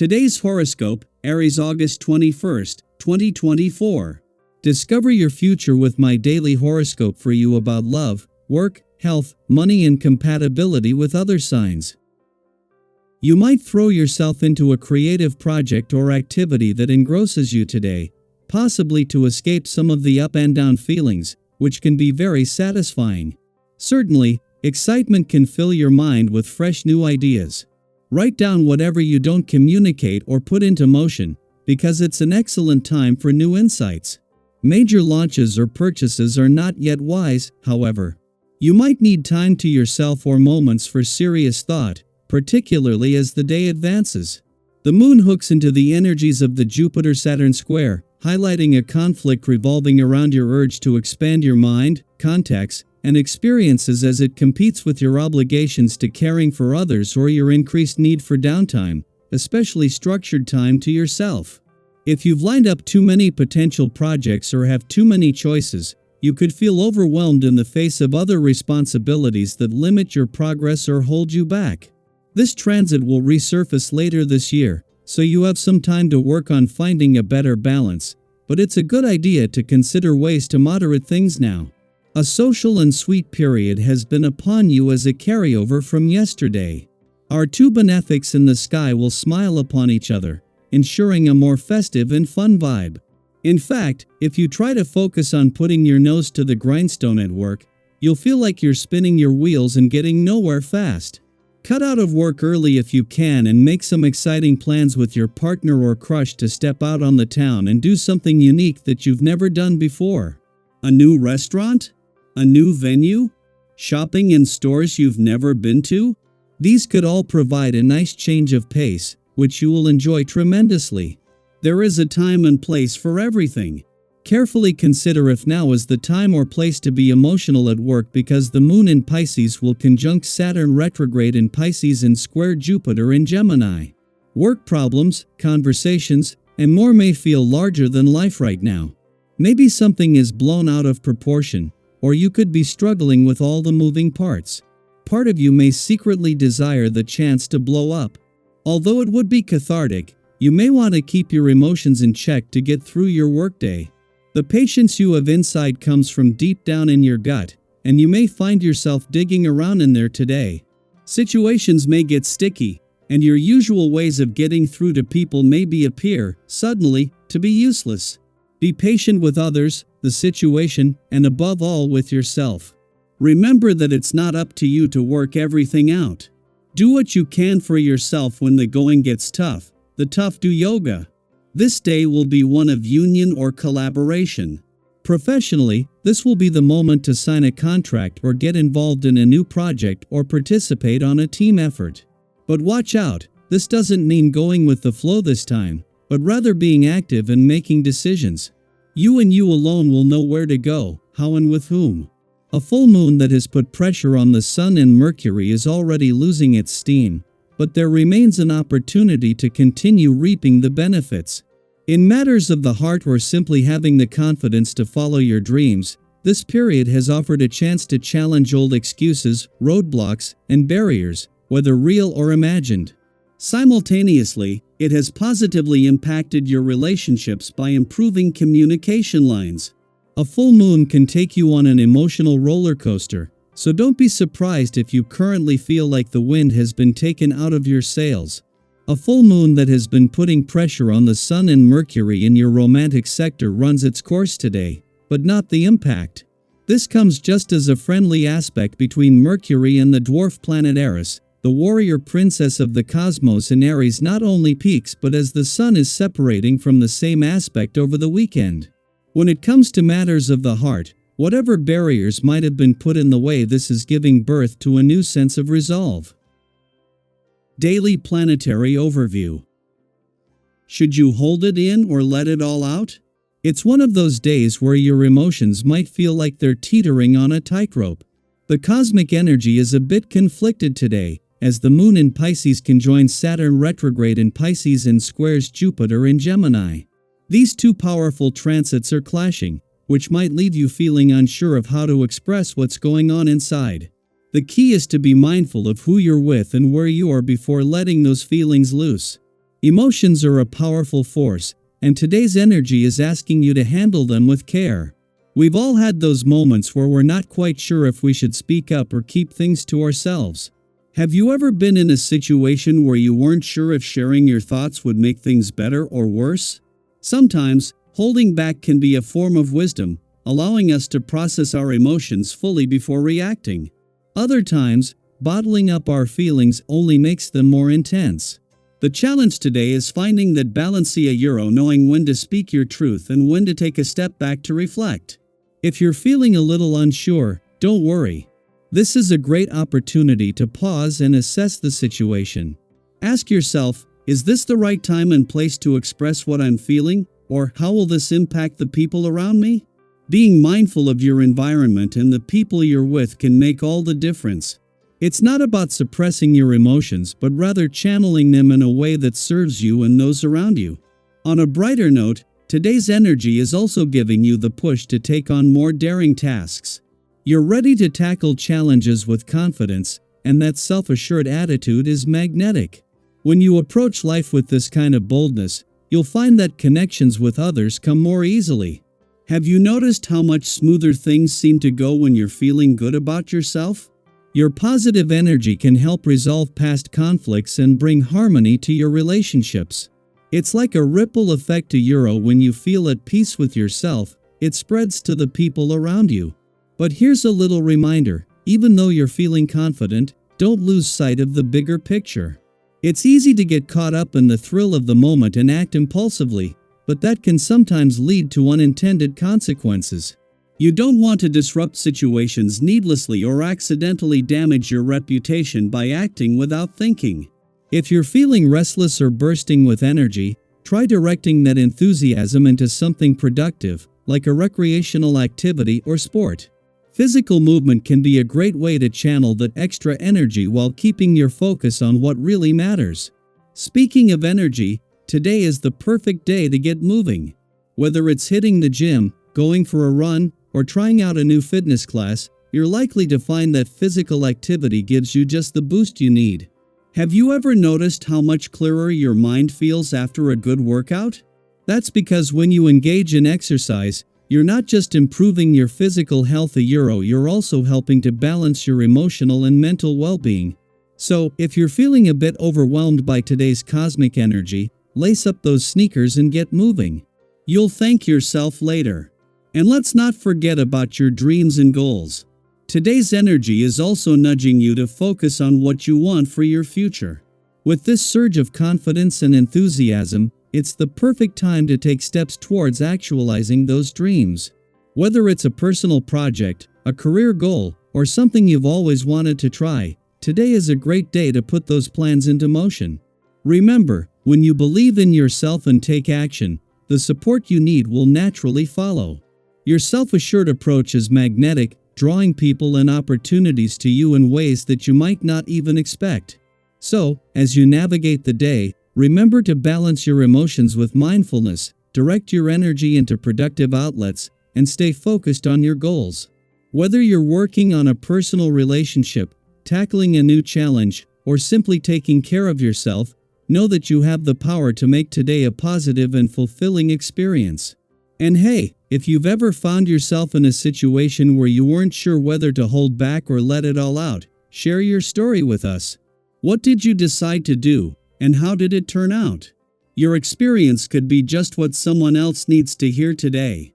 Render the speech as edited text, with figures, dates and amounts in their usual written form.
Today's horoscope, Aries August 21st, 2024. Discover your future with my daily horoscope for you about love, work, health, money and compatibility with other signs. You might throw yourself into a creative project or activity that engrosses you today, possibly to escape some of the up and down feelings, which can be very satisfying. Certainly, excitement can fill your mind with fresh new ideas. Write down whatever you don't communicate or put into motion, because it's an excellent time for new insights. Major launches or purchases are not yet wise, however. You might need time to yourself or moments for serious thought, particularly as the day advances. The moon hooks into the energies of the Jupiter-Saturn square, highlighting a conflict revolving around your urge to expand your mind, contacts, and experiences as it competes with your obligations to caring for others or your increased need for downtime, especially structured time to yourself. If you've lined up too many potential projects or have too many choices, you could feel overwhelmed in the face of other responsibilities that limit your progress or hold you back. This transit will resurface later this year, so you have some time to work on finding a better balance, but it's a good idea to consider ways to moderate things now. A social and sweet period has been upon you as a carryover from yesterday. Our two benefics in the sky will smile upon each other, ensuring a more festive and fun vibe. In fact, if you try to focus on putting your nose to the grindstone at work, you'll feel like you're spinning your wheels and getting nowhere fast. Cut out of work early if you can and make some exciting plans with your partner or crush to step out on the town and do something unique that you've never done before. A new restaurant? A new venue? Shopping in stores you've never been to? These could all provide a nice change of pace, which you will enjoy tremendously. There is a time and place for everything. Carefully consider if now is the time or place to be emotional at work, because the moon in Pisces will conjunct Saturn retrograde in Pisces and square Jupiter in Gemini. Work problems, conversations, and more may feel larger than life right now. Maybe something is blown out of proportion, or you could be struggling with all the moving parts. Part of you may secretly desire the chance to blow up. Although it would be cathartic, you may want to keep your emotions in check to get through your workday. The patience you have inside comes from deep down in your gut, and you may find yourself digging around in there today. Situations may get sticky, and your usual ways of getting through to people may appear, suddenly, to be useless. Be patient with others, the situation, and above all with yourself. Remember that it's not up to you to work everything out. Do what you can for yourself when the going gets tough. The tough do yoga. This day will be one of union or collaboration. Professionally, this will be the moment to sign a contract or get involved in a new project or participate on a team effort. But watch out, this doesn't mean going with the flow this time, but rather being active and making decisions. You and you alone will know where to go, how and with whom. A full moon that has put pressure on the Sun and Mercury is already losing its steam, but there remains an opportunity to continue reaping the benefits. In matters of the heart or simply having the confidence to follow your dreams, this period has offered a chance to challenge old excuses, roadblocks, and barriers, whether real or imagined. Simultaneously, it has positively impacted your relationships by improving communication lines. A full moon can take you on an emotional roller coaster, so don't be surprised if you currently feel like the wind has been taken out of your sails. A full moon that has been putting pressure on the Sun and Mercury in your romantic sector runs its course today, but not the impact. This comes just as a friendly aspect between Mercury and the dwarf planet Eris, the warrior princess of the cosmos in Aries, not only peaks but as the Sun is separating from the same aspect over the weekend. When it comes to matters of the heart, whatever barriers might have been put in the way, this is giving birth to a new sense of resolve. Daily planetary overview. Should you hold it in or let it all out? It's one of those days where your emotions might feel like they're teetering on a tightrope. The cosmic energy is a bit conflicted today, as the moon in Pisces conjoins Saturn retrograde in Pisces and squares Jupiter in Gemini. These two powerful transits are clashing, which might leave you feeling unsure of how to express what's going on inside. The key is to be mindful of who you're with and where you are before letting those feelings loose. Emotions are a powerful force, and today's energy is asking you to handle them with care. We've all had those moments where we're not quite sure if we should speak up or keep things to ourselves. Have you ever been in a situation where you weren't sure if sharing your thoughts would make things better or worse? Sometimes, holding back can be a form of wisdom, allowing us to process our emotions fully before reacting. Other times, bottling up our feelings only makes them more intense. The challenge today is finding that balance, knowing when to speak your truth and when to take a step back to reflect. If you're feeling a little unsure, don't worry. This is a great opportunity to pause and assess the situation. Ask yourself, is this the right time and place to express what I'm feeling, or how will this impact the people around me? Being mindful of your environment and the people you're with can make all the difference. It's not about suppressing your emotions, but rather channeling them in a way that serves you and those around you. On a brighter note, today's energy is also giving you the push to take on more daring tasks. You're ready to tackle challenges with confidence, and that self-assured attitude is magnetic. When you approach life with this kind of boldness, you'll find that connections with others come more easily. Have you noticed how much smoother things seem to go when you're feeling good about yourself? Your positive energy can help resolve past conflicts and bring harmony to your relationships. It's like a ripple effect when you feel at peace with yourself, it spreads to the people around you. But here's a little reminder, even though you're feeling confident, don't lose sight of the bigger picture. It's easy to get caught up in the thrill of the moment and act impulsively, but that can sometimes lead to unintended consequences. You don't want to disrupt situations needlessly or accidentally damage your reputation by acting without thinking. If you're feeling restless or bursting with energy, try directing that enthusiasm into something productive, like a recreational activity or sport. Physical movement can be a great way to channel that extra energy while keeping your focus on what really matters. Speaking of energy, today is the perfect day to get moving. Whether it's hitting the gym, going for a run, or trying out a new fitness class, you're likely to find that physical activity gives you just the boost you need. Have you ever noticed how much clearer your mind feels after a good workout? That's because when you engage in exercise, you're not just improving your physical health, you're also helping to balance your emotional and mental well-being. So, if you're feeling a bit overwhelmed by today's cosmic energy, lace up those sneakers and get moving. You'll thank yourself later. And let's not forget about your dreams and goals. Today's energy is also nudging you to focus on what you want for your future. With this surge of confidence and enthusiasm, it's the perfect time to take steps towards actualizing those dreams. Whether it's a personal project, a career goal, or something you've always wanted to try, today is a great day to put those plans into motion. Remember, when you believe in yourself and take action, the support you need will naturally follow. Your self-assured approach is magnetic, drawing people and opportunities to you in ways that you might not even expect. So, as you navigate the day, remember to balance your emotions with mindfulness, direct your energy into productive outlets, and stay focused on your goals. Whether you're working on a personal relationship, tackling a new challenge, or simply taking care of yourself, know that you have the power to make today a positive and fulfilling experience. And hey, if you've ever found yourself in a situation where you weren't sure whether to hold back or let it all out, share your story with us. What did you decide to do, and how did it turn out? Your experience could be just what someone else needs to hear today.